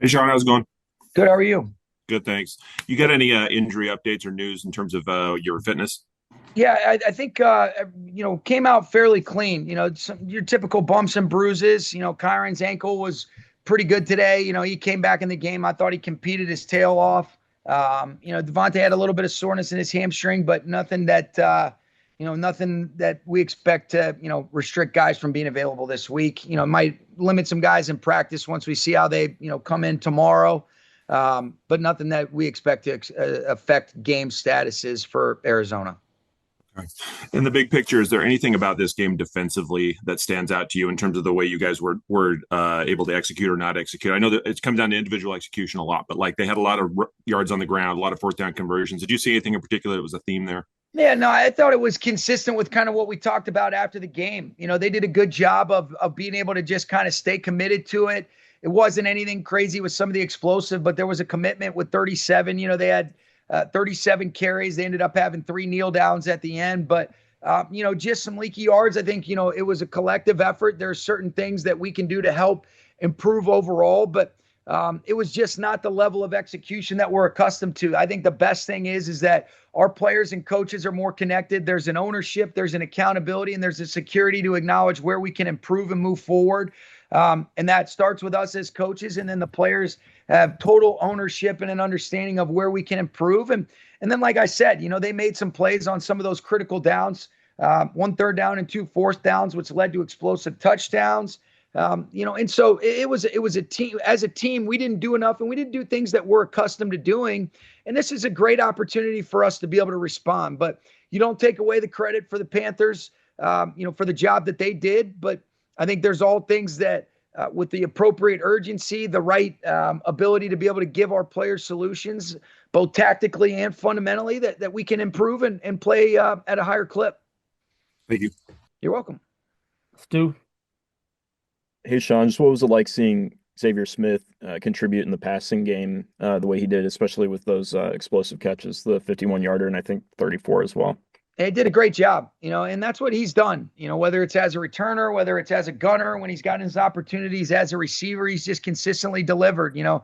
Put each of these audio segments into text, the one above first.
Hey Sean, how's it going? Good. How are you? Good, thanks. You got any injury updates or news in terms of your fitness? Yeah, I think came out fairly clean. Your typical bumps and bruises. Kyren's ankle was pretty good today. He came back in the game. I thought he competed his tail off. Devontae had a little bit of soreness in his hamstring, but nothing that we expect to restrict guys from being available this week. Might limit some guys in practice once we see how they come in tomorrow. But nothing that we expect to affect game statuses for Arizona. Okay. In the big picture, is there anything about this game defensively that stands out to you in terms of the way you guys were able to execute or not execute? I know that it's come down to individual execution a lot, but like they had a lot of yards on the ground, a lot of fourth down conversions. Did you see anything in particular that was a theme there? Yeah, no, I thought it was consistent with kind of what we talked about after the game. They did a good job of being able to just kind of stay committed to it. It wasn't anything crazy with some of the explosive, but there was a commitment with 37. They had 37 carries. They ended up having 3 kneel downs at the end, but just some leaky yards. I think, it was a collective effort. There are certain things that we can do to help improve overall, but it was just not the level of execution that we're accustomed to. I think the best thing is that our players and coaches are more connected. There's an ownership, there's an accountability, and there's a security to acknowledge where we can improve and move forward. And that starts with us as coaches, and then the players have total ownership and an understanding of where we can improve. And then, like I said, they made some plays on some of those critical downs, 1 third down and 2 fourth downs, which led to explosive touchdowns. And so it was a team. As a team, we didn't do enough, and we didn't do things that we're accustomed to doing. And this is a great opportunity for us to be able to respond. But you don't take away the credit for the Panthers, for the job that they did. But I think there's all things that, with the appropriate urgency, the right ability to be able to give our players solutions, both tactically and fundamentally, that we can improve and play at a higher clip. Thank you. You're welcome. Stu. Hey, Sean, just what was it like seeing Xavier Smith contribute in the passing game the way he did, especially with those explosive catches, the 51-yarder and I think 34 as well? And he did a great job, and that's what he's done, whether it's as a returner, whether it's as a gunner, when he's gotten his opportunities as a receiver, he's just consistently delivered. It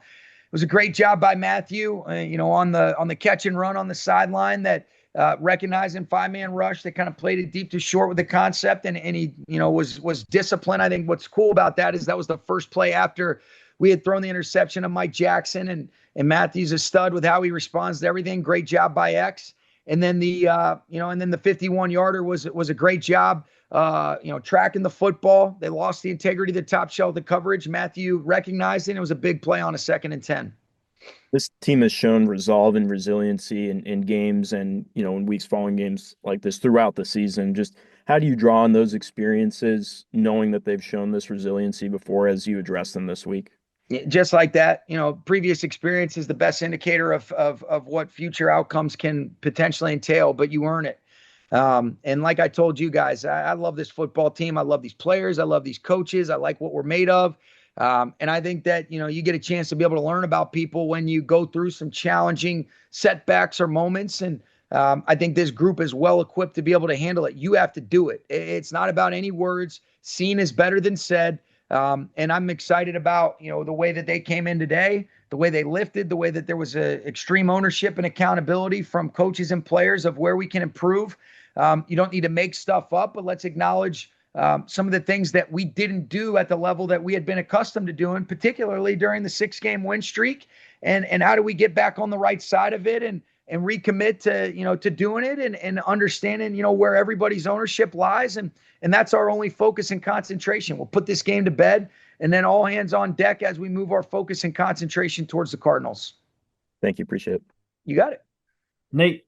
was a great job by Matthew, on the catch and run on the sideline that recognizing 5-man rush that kind of played it deep to short with the concept. And he, was disciplined. I think what's cool about that is that was the first play after we had thrown the interception of Mike Jackson, and Matthew's a stud with how he responds to everything. Great job by X. And then the 51-yarder was a great job, tracking the football. They lost the integrity of the top shelf of the coverage. Matthew recognized it. And it was a big play on a 2nd and 10. This team has shown resolve and resiliency in games and, in weeks following games like this throughout the season. Just how do you draw on those experiences, knowing that they've shown this resiliency before as you address them this week? Just like that, previous experience is the best indicator of what future outcomes can potentially entail, but you earn it. And like I told you guys, I love this football team. I love these players. I love these coaches. I like what we're made of. And I think that, you get a chance to be able to learn about people when you go through some challenging setbacks or moments. And I think this group is well equipped to be able to handle it. You have to do it. It's not about any words. Seen is better than said. And I'm excited about, the way that they came in today, the way they lifted, the way that there was a extreme ownership and accountability from coaches and players of where we can improve. You don't need to make stuff up, but let's acknowledge some of the things that we didn't do at the level that we had been accustomed to doing, particularly during the 6-game win streak. And how do we get back on the right side of it and recommit to doing it and understanding, where everybody's ownership lies. And that's our only focus and concentration. We'll put this game to bed, and then all hands on deck as we move our focus and concentration towards the Cardinals. Thank you. Appreciate it. You got it. Nate.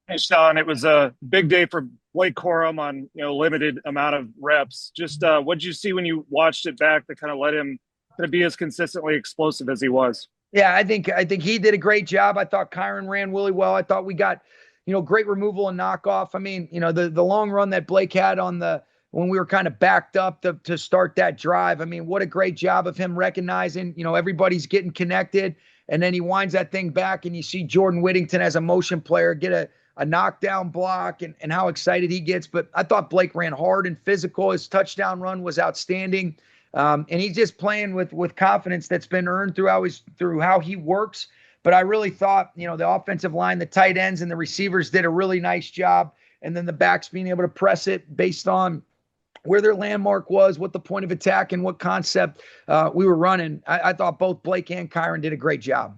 Hey, Sean, it was a big day for Blake Corum on, limited amount of reps. Just what did you see when you watched it back that kind of let him to be as consistently explosive as he was? Yeah, I think he did a great job. I thought Kyren ran really well. I thought we got, great removal and knockoff. I mean, the long run that Blake had when we were kind of backed up to start that drive. I mean, what a great job of him recognizing, everybody's getting connected. And then he winds that thing back, and you see Jordan Whittington as a motion player get a knockdown block and how excited he gets. But I thought Blake ran hard and physical. His touchdown run was outstanding. And he's just playing with confidence that's been earned through how he works. But I really thought, the offensive line, the tight ends, and the receivers did a really nice job. And then the backs being able to press it based on where their landmark was, what the point of attack, and what concept we were running. I thought both Blake and Kyren did a great job.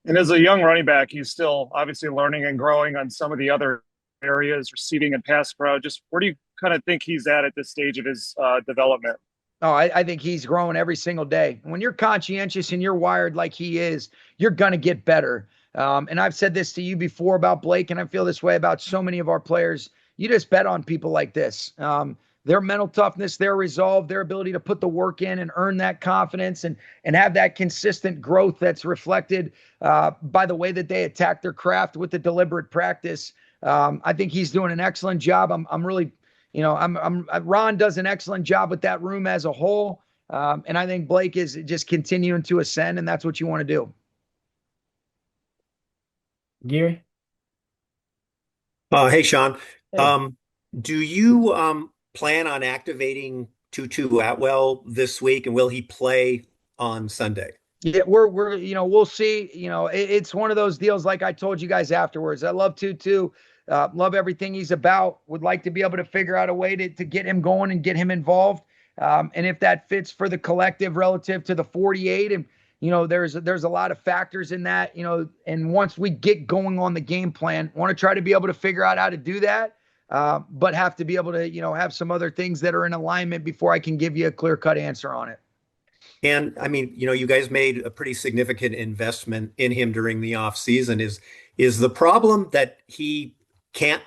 And as a young running back, he's still obviously learning and growing on some of the other areas, receiving and pass pro. Just where do you kind of think he's at this stage of his development? Oh, I think he's growing every single day. When you're conscientious and you're wired like he is, you're going to get better. And I've said this to you before about Blake, and I feel this way about so many of our players. You just bet on people like this. Their mental toughness, their resolve, their ability to put the work in and earn that confidence and have that consistent growth that's reflected by the way that they attack their craft with the deliberate practice. I think he's doing an excellent job. I'm really, Ron does an excellent job with that room as a whole. And I think Blake is just continuing to ascend, and that's what you want to do. Gary? Hey, Sean. Hey. Do you plan on activating Tutu Atwell this week, and will he play on Sunday? Yeah, we're we'll see. It's one of those deals like I told you guys afterwards. I love Tutu. Love everything he's about. Would like to be able to figure out a way to get him going and get him involved. And if that fits for the collective relative to the 48, and there's a lot of factors in that, and once we get going on the game plan, want to try to be able to figure out how to do that. But have to be able to, have some other things that are in alignment before I can give you a clear-cut answer on it. And I mean, you guys made a pretty significant investment in him during the off season. Is the problem that he can't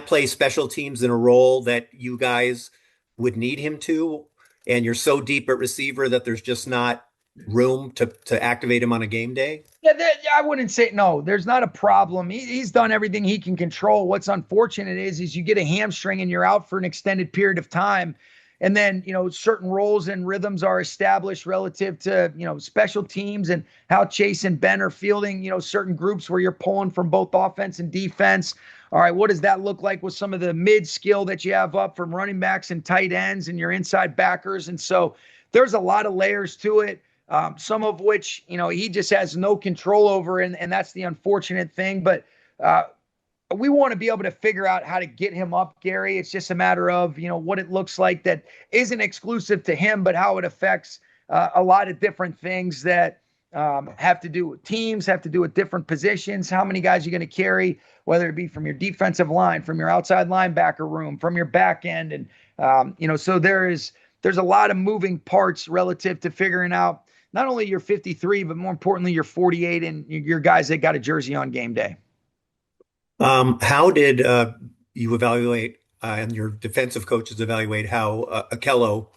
play special teams in a role that you guys would need him to, and you're so deep at receiver that there's just not room to activate him on a game day? Yeah, I wouldn't say no. There's not a problem. He's done everything he can control. What's unfortunate is you get a hamstring and you're out for an extended period of time. And then, certain roles and rhythms are established relative to, special teams and how Chase and Ben are fielding, certain groups where you're pulling from both offense and defense. All right, what does that look like with some of the mid skill that you have up from running backs and tight ends and your inside backers? And so there's a lot of layers to it. Some of which, he just has no control over, and that's the unfortunate thing. But we want to be able to figure out how to get him up, Gary. It's just a matter of, what it looks like that isn't exclusive to him, but how it affects a lot of different things that have to do with teams, have to do with different positions, how many guys you're going to carry, whether it be from your defensive line, from your outside linebacker room, from your back end. And, so there's a lot of moving parts relative to figuring out not only your 53, but more importantly, your 48 and your guys that got a jersey on game day. How did you evaluate and your defensive coaches evaluate how Ahkello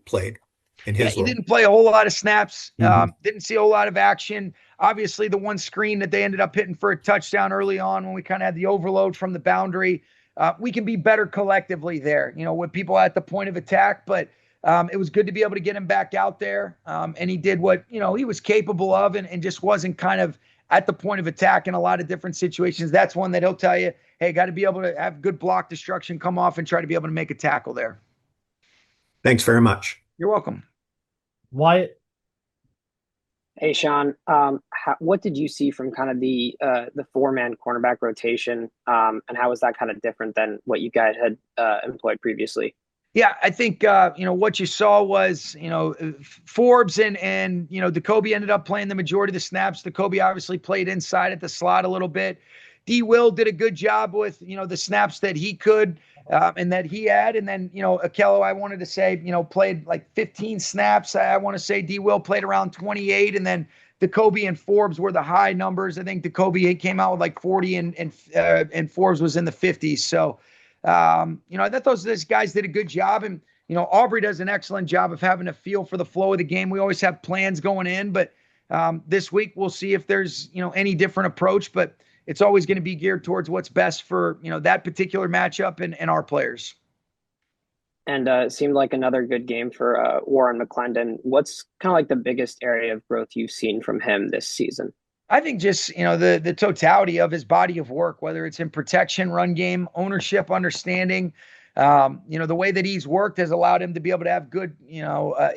played in his role? He didn't play a whole lot of snaps, didn't see a whole lot of action. Obviously, the one screen that they ended up hitting for a touchdown early on when we kind of had the overload from the boundary, we can be better collectively there, with people at the point of attack, but it was good to be able to get him back out there. And he did what, he was capable of and just wasn't kind of at the point of attack in a lot of different situations. That's one that he'll tell you, hey, got to be able to have good block destruction, come off and try to be able to make a tackle there. Thanks very much. You're welcome. Wyatt? Hey, Sean. What did you see from kind of the 4-man cornerback rotation? And how was that kind of different than what you guys had employed previously? Yeah, I think, what you saw was, Forbes and Jacoby ended up playing the majority of the snaps. Jacoby obviously played inside at the slot a little bit. D. Will did a good job with, the snaps that he could and that he had. And then, Ahkello, I wanted to say, played like 15 snaps. I want to say D. Will played around 28. And then Jacoby and Forbes were the high numbers. I think Jacoby came out with like 40 and Forbes was in the 50s. So, I thought those guys did a good job, and Aubrey does an excellent job of having a feel for the flow of the game. We always have plans going in, but this week we'll see if there's any different approach, but it's always going to be geared towards what's best for that particular matchup and our players. And it seemed like another good game for Warren McClendon. What's kind of like the biggest area of growth you've seen from him this season? I think just, the totality of his body of work, whether it's in protection, run game, ownership, understanding, The way that he's worked has allowed him to be able to have good,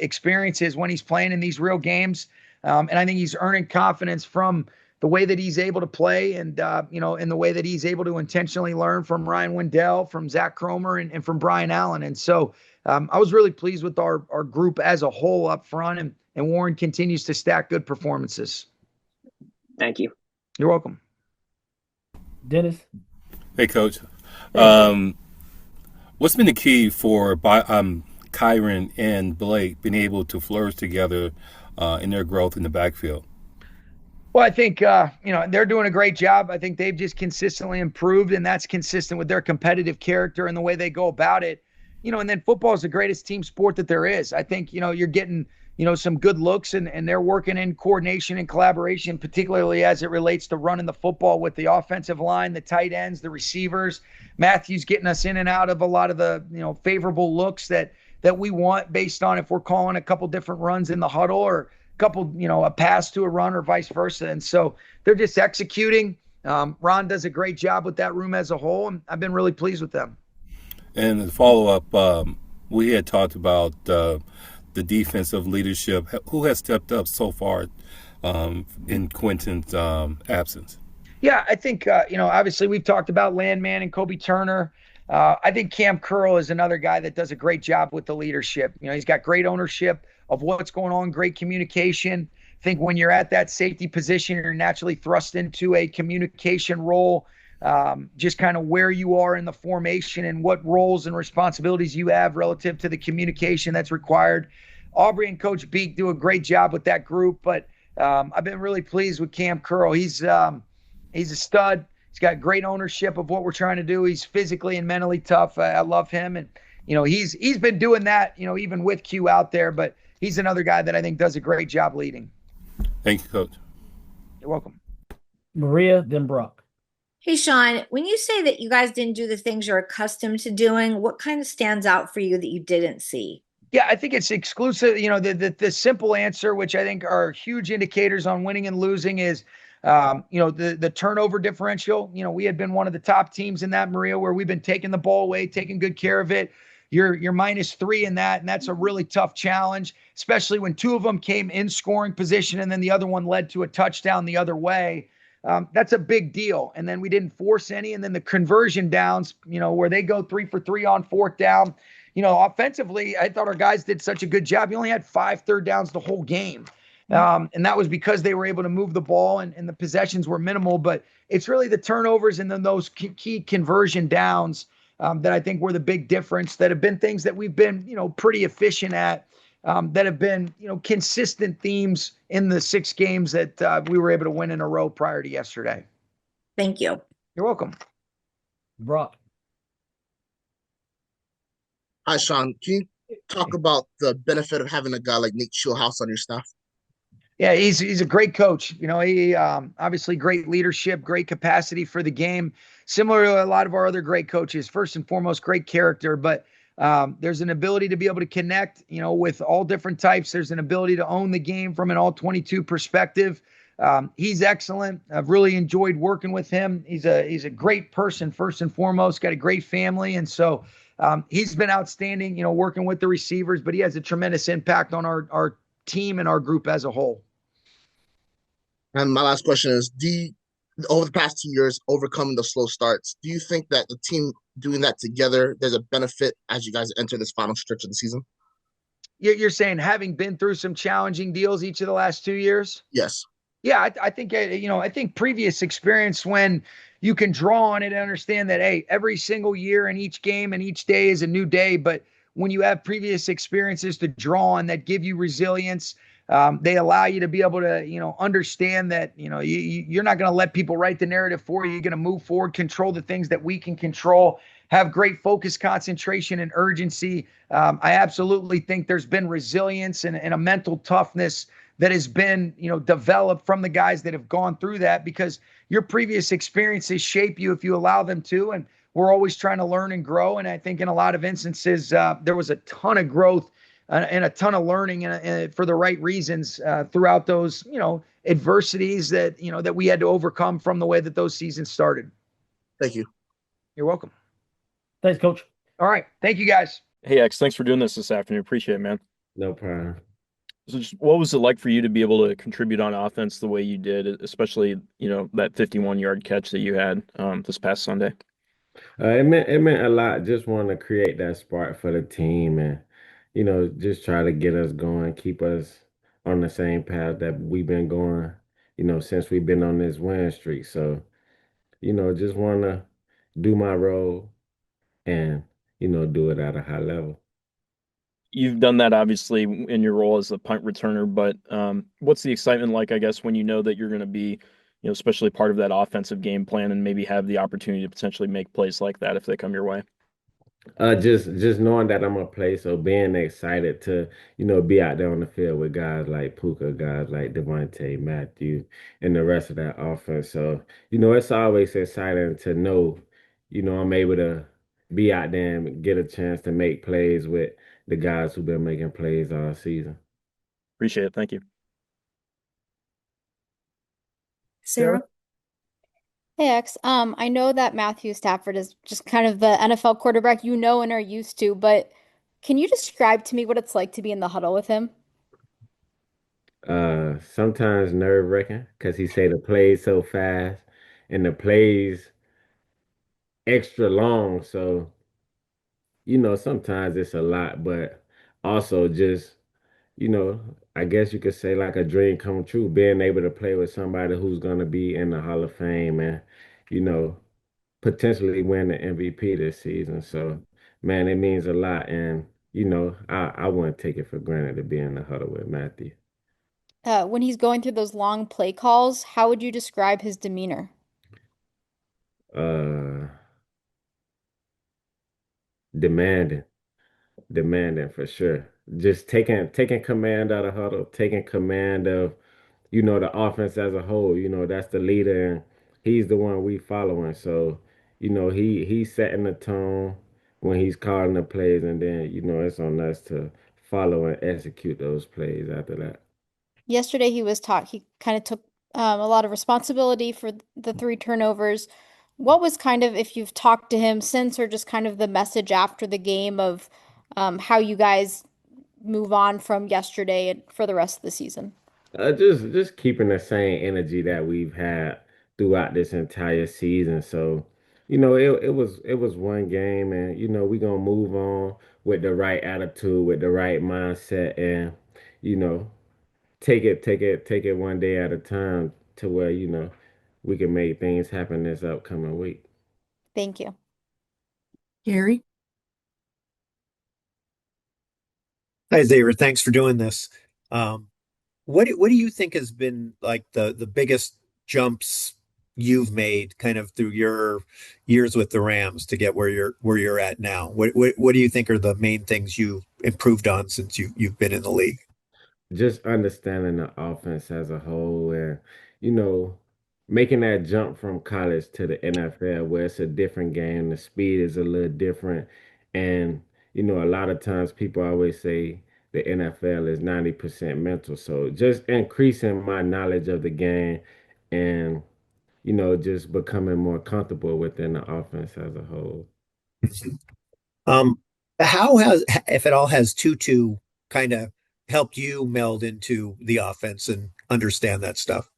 experiences when he's playing in these real games. And I think he's earning confidence from the way that he's able to play and, in the way that he's able to intentionally learn from Ryan Wendell, from Zach Cromer, and from Brian Allen. And so I was really pleased with our group as a whole up front, and Warren continues to stack good performances. Thank you. You're welcome. Dennis. Hey, Coach. What's been the key for Kyren and Blake being able to flourish together in their growth in the backfield? Well, I think, they're doing a great job. I think they've just consistently improved, and that's consistent with their competitive character and the way they go about it. And then football is the greatest team sport that there is. I think, you're getting, some good looks, and they're working in coordination and collaboration, particularly as it relates to running the football with the offensive line, the tight ends, the receivers. Matthew's getting us in and out of a lot of the, favorable looks that we want based on if we're calling a couple different runs in the huddle or couple, a pass to a run or vice versa. And so they're just executing. Ron does a great job with that room as a whole, and I've been really pleased with them. And the follow-up, we had talked about the defensive leadership. Who has stepped up so far in Quentin's absence? Yeah, I think, obviously we've talked about Landman and Kobe Turner. I think Cam Curl is another guy that does a great job with the leadership. He's got great ownership of what's going on, great communication. I think when you're at that safety position, you're naturally thrust into a communication role, just kind of where you are in the formation and what roles and responsibilities you have relative to the communication that's required. Aubrey and Coach Beake do a great job with that group, but I've been really pleased with Cam Curl. He's a stud. He's got great ownership of what we're trying to do. He's physically and mentally tough. I love him. And, he's been doing that, even with Q out there, but he's another guy that I think does a great job leading. Thank you, Coach. You're welcome. Maria, then Brock. Hey, Sean, when you say that you guys didn't do the things you're accustomed to doing, what kind of stands out for you that you didn't see? Yeah, I think it's exclusive. The simple answer, which I think are huge indicators on winning and losing, is the turnover differential. We had been one of the top teams in that, Maria, where we've been taking the ball away, taking good care of it. You're -3 in that, and that's a really tough challenge, especially when two of them came in scoring position and then the other one led to a touchdown the other way. That's a big deal. And then we didn't force any. And then the conversion downs, where they go 3 for 3 on 4th down. Offensively, I thought our guys did such a good job. You only had 5 third downs the whole game. And that was because they were able to move the ball and the possessions were minimal. But it's really the turnovers and then those key conversion downs that I think were the big difference, that have been things that we've been, pretty efficient at, that have been, consistent themes in the 6 games that we were able to win in a row prior to yesterday. Thank you. You're welcome. Brock. Hi, Sean. Can you talk about the benefit of having a guy like Nate Scheelhaase on your staff? Yeah, he's a great coach. He obviously great leadership, great capacity for the game, similar to a lot of our other great coaches. First and foremost, great character, but there's an ability to be able to connect, with all different types. There's an ability to own the game from an all-22 perspective. He's excellent. I've really enjoyed working with him. He's a great person, first and foremost, got a great family. And so he's been outstanding, working with the receivers, but he has a tremendous impact on our team and our group as a whole. And my last question is, over the past 2 years, overcoming the slow starts, do you think that the team doing that together, there's a benefit as you guys enter this final stretch of the season? You're saying having been through some challenging deals each of the last 2 years? Yes. Yeah, I think previous experience, when you can draw on it and understand that, hey, every single year and each game and each day is a new day. But when you have previous experiences to draw on that give you resilience, they allow you to be able to, understand that, you're not going to let people write the narrative for you. You're going to move forward, control the things that we can control, have great focus, concentration, and urgency. I absolutely think there's been resilience and a mental toughness that has been, developed from the guys that have gone through that, because your previous experiences shape you if you allow them to. And we're always trying to learn and grow. And I think in a lot of instances, there was a ton of growth and a ton of learning for the right reasons throughout those, adversities that, that we had to overcome from the way that those seasons started. Thank you. You're welcome. Thanks, Coach. All right. Thank you guys. Hey X, thanks for doing this afternoon. Appreciate it, man. No problem. So just, what was it like for you to be able to contribute on offense the way you did, especially, that 51-yard catch that you had this past Sunday? It meant a lot. Just want to create that spark for the team and, just try to get us going, keep us on the same path that we've been going, since we've been on this win streak. So, just want to do my role and, do it at a high level. You've done that obviously in your role as a punt returner, but what's the excitement like, I guess, when you know that you're going to be, especially part of that offensive game plan and maybe have the opportunity to potentially make plays like that if they come your way? Just knowing that I'm gonna play, so being excited to, be out there on the field with guys like Puka, guys like Devontae, Matthew, and the rest of that offense. So, it's always exciting to know, I'm able to be out there and get a chance to make plays with the guys who've been making plays all season. Appreciate it. Thank you. Sarah? Hey X, I know that Matthew Stafford is just kind of the NFL quarterback you know and are used to, but can you describe to me what it's like to be in the huddle with him? Sometimes nerve-wracking because he say the plays so fast and the plays extra long. So, sometimes it's a lot, but also just, you know, I guess you could say like a dream come true, being able to play with somebody who's going to be in the Hall of Fame and, you know, potentially win the MVP this season. So, man, it means a lot. And, I wouldn't take it for granted to be in the huddle with Matthew. When he's going through those long play calls, how would you describe his demeanor? Uh, demanding, demanding for sure. Just taking command of the huddle, taking command of the offense as a whole. That's the leader and he's the one we following. So, he's setting the tone when he's calling the plays and then, it's on us to follow and execute those plays after that. Yesterday he kind of took a lot of responsibility for the three turnovers. What was kind of, if you've talked to him since, or just kind of the message after the game of how you guys move on from yesterday and for the rest of the season? Just keeping the same energy that we've had throughout this entire season. So, it was one game and we're gonna move on with the right attitude, with the right mindset and, you know, take it one day at a time to where, we can make things happen this upcoming week. Thank you. Gary? Hi, Xavier. Thanks for doing this. What do you think has been like the biggest jumps you've made kind of through your years with the Rams to get where you're at now? What do you think are the main things you improved on since you've been in the league? Just understanding the offense as a whole and, you know, making that jump from college to the NFL where it's a different game, the speed is a little different. And, a lot of times people always say the NFL is 90% mental. So just increasing my knowledge of the game and, just becoming more comfortable within the offense as a whole. Um, how has, if at all, has Tutu kind of helped you meld into the offense and understand that stuff?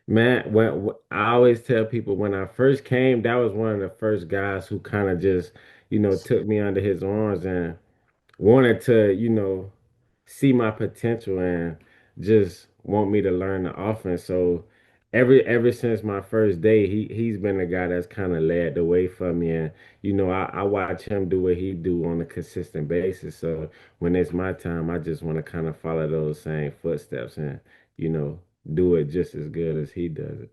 Man, I always tell people when I first came, that was one of the first guys who kind of just, took me under his arms and wanted to, see my potential and just want me to learn the offense. So ever since my first day, he's been the guy that's kind of led the way for me. And I watch him do what he do on a consistent basis. So when it's my time, I just want to kind of follow those same footsteps and you know do it just as good as he does it.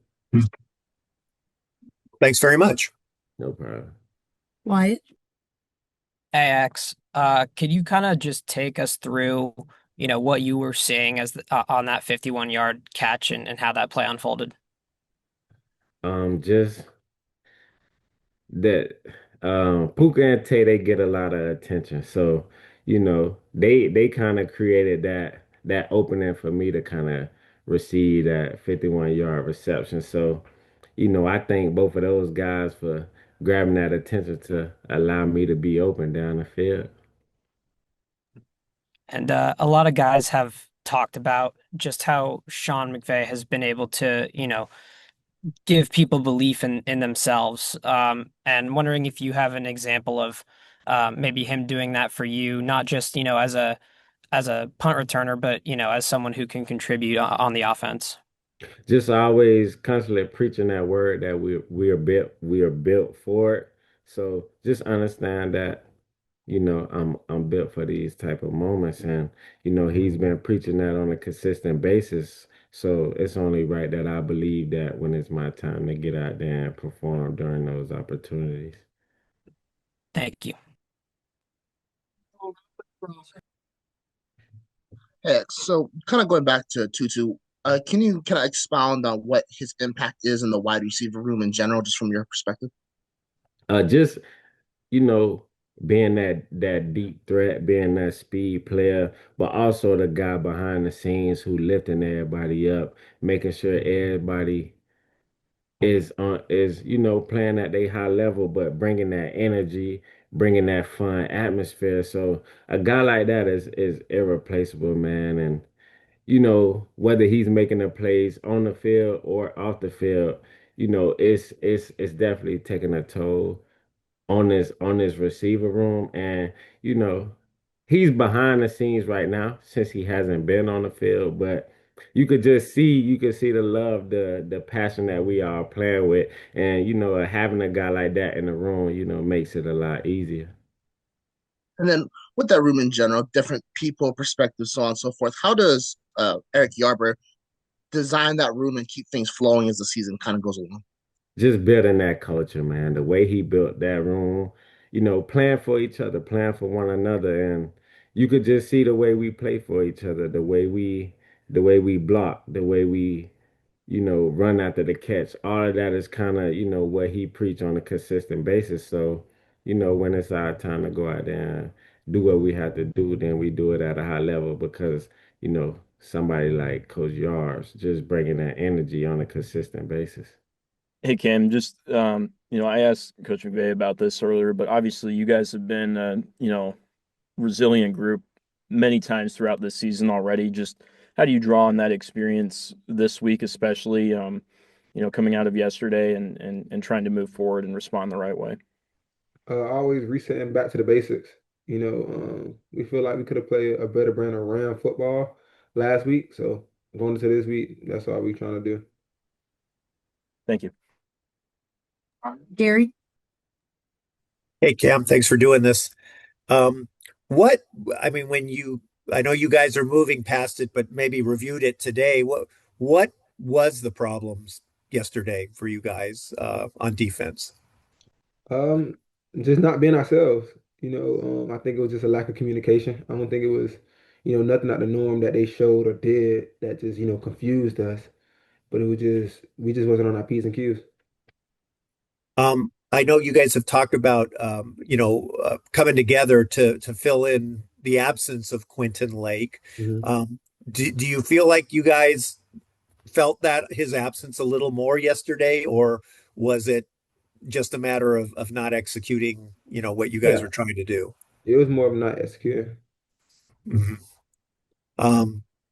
Thanks very much. No problem. Wyatt? AX, could you kind of just take us through, what you were seeing on that 51-yard catch and how that play unfolded? Just that Puka and Tay they get a lot of attention. So, they kind of created that opening for me to kind of receive that 51-yard reception. So, I thank both of those guys for grabbing that attention to allow me to be open down the field. And a lot of guys have talked about just how Sean McVay has been able to, give people belief in themselves. And wondering if you have an example of maybe him doing that for you, not just, as a punt returner, but, as someone who can contribute on the offense. Just always constantly preaching that word that we are built for it. So just understand that, I'm built for these type of moments, and he's been preaching that on a consistent basis. So it's only right that I believe that when it's my time to get out there and perform during those opportunities. Thank you. Yeah, so kind of going back to Tutu, can you kind of expound on what his impact is in the wide receiver room in general, just from your perspective? Just you know, being that deep threat, being that speed player, but also the guy behind the scenes who lifting everybody up, making sure everybody is playing at a high level, but bringing that energy, bringing that fun atmosphere. So a guy like that is irreplaceable, man. And whether he's making the plays on the field or off the field, it's definitely taking a toll on this receiver room. And you know he's behind the scenes right now since he hasn't been on the field, but you could see the love, the passion that we are playing with. And having a guy like that in the room makes it a lot easier. And then with that room in general, different people, perspectives, so on and so forth. How does Eric Yarber design that room and keep things flowing as the season kind of goes along? Just building that culture, man. The way he built that room, playing for each other, playing for one another. And you could just see the way we play for each other, the way we block, the way we run after the catch. All of that is kind of, what he preach on a consistent basis. So, when it's our time to go out there and do what we have to do, then we do it at a high level because, somebody like Coach Yars just bringing that energy on a consistent basis. Hey Cam, just I asked Coach McVay about this earlier, but obviously you guys have been resilient group many times throughout this season already. Just how do you draw on that experience this week, especially coming out of yesterday and trying to move forward and respond the right way? Always resetting back to the basics. We feel like we could have played a better brand of Ram football last week. So going into this week, that's all we're trying to do. Thank you. Gary? Hey, Cam, thanks for doing this. Um, what, I mean, I know you guys are moving past it, but maybe reviewed it today. What was the problems yesterday for you guys on defense? Um, just not being ourselves. I think it was just a lack of communication. I don't think it was, nothing out the norm that they showed or did that just, confused us. But it was just we just wasn't on our P's and Q's. I know you guys have talked about, coming together to fill in the absence of Quentin Lake. Mhm. Do you feel like you guys felt that his absence a little more yesterday, or was it just a matter of not executing, what you guys Yeah, were trying to do? it was more of not executing. Mhm.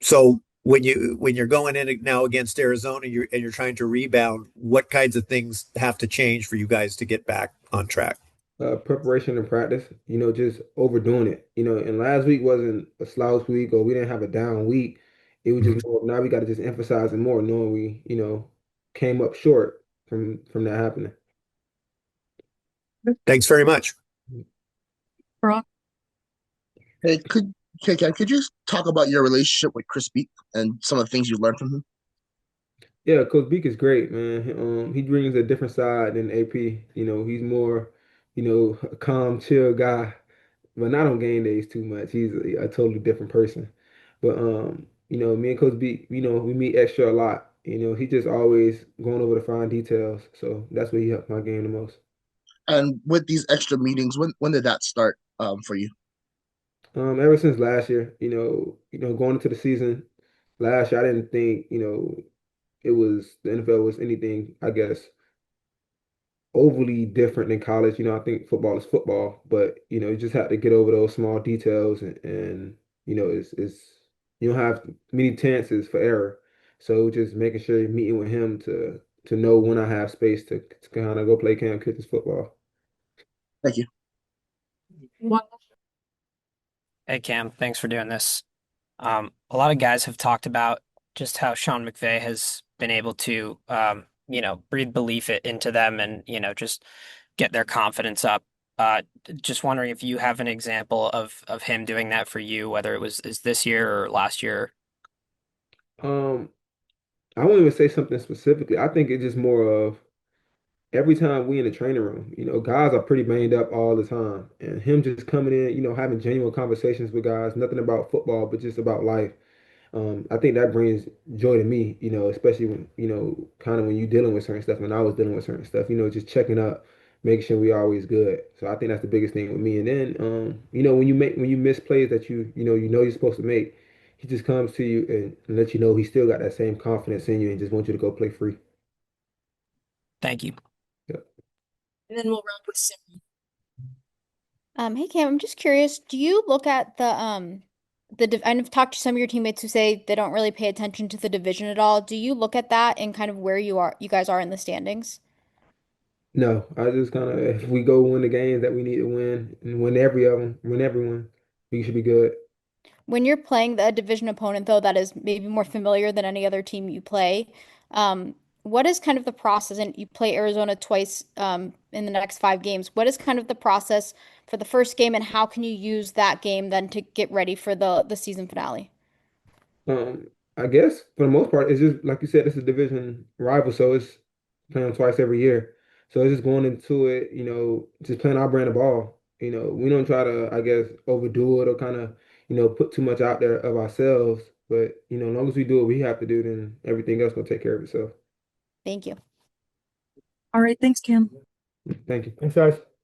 So when you're going in now against Arizona, and you're trying to rebound, what kinds of things have to change for you guys to get back on track? Preparation and practice, just overdoing it. And last week wasn't a slouch week or we didn't have a down week. It was Mhm. just more of now we got to just emphasize it more, knowing we, came up short from that happening. Thanks very much. Brock? Hey, could you talk about your relationship with Chris Beake and some of the things you learned from him? Yeah, Coach Beake is great, man. He brings a different side than AP. He's more, a calm, chill guy, but not on game days too much. He's a totally different person. But me and Coach Beake, we meet extra a lot. He just always going over the fine details. So that's where he helped my game the most. And with these extra meetings, when did that start for you? Ever since last year, going into the season last year, I didn't think, it was the NFL was anything, I guess, overly different than college. I think football is football, but you just have to get over those small details and it's you don't have many chances for error. So just making sure you're meeting with him to know when I have space to kind of go play Cam Kitchens football. Thank you. Hey Cam, thanks for doing this. A lot of guys have talked about just how Sean McVay has been able to, breathe belief into them and, just get their confidence up. Just wondering if you have an example of him doing that for you, whether it was is this year or last year. Um, I won't even say something specifically. I think it's just more of every time we in the training room, guys are pretty banged up all the time. And him just coming in, having genuine conversations with guys, nothing about football, but just about life. I think that brings joy to me, especially when, kind of when you're dealing with certain stuff, when I was dealing with certain stuff, just checking up, making sure we always good. So I think that's the biggest thing with me. And then, when you miss plays that you know you're supposed to make, he just comes to you and let you know he still got that same confidence in you and just wants you to go play free. Thank you. Yep. And then we'll wrap with Sam. Hey Cam, I'm just curious, do you look at I've talked to some of your teammates who say they don't really pay attention to the division at all. Do you look at that and kind of where you guys are in the standings? No, I just kind of, if we go win the games that we need to win and win every of them, win everyone, we should be good. When you're playing the division opponent, though, that is maybe more familiar than any other team you play, what is kind of the process? And you play Arizona twice in the next 5 games. What is kind of the process for the first game, and how can you use that game then to get ready for the season finale? Um, I guess for the most part, it's just like you said, it's a division rival, so it's playing twice every year. So it's just going into it, just playing our brand of ball. We don't try to, I guess, overdo it or kind of, put too much out there of ourselves. But as long as we do what we have to do, then everything else will take care of itself. Thank you. All right, thanks, Cam. Thank you. Thanks, guys.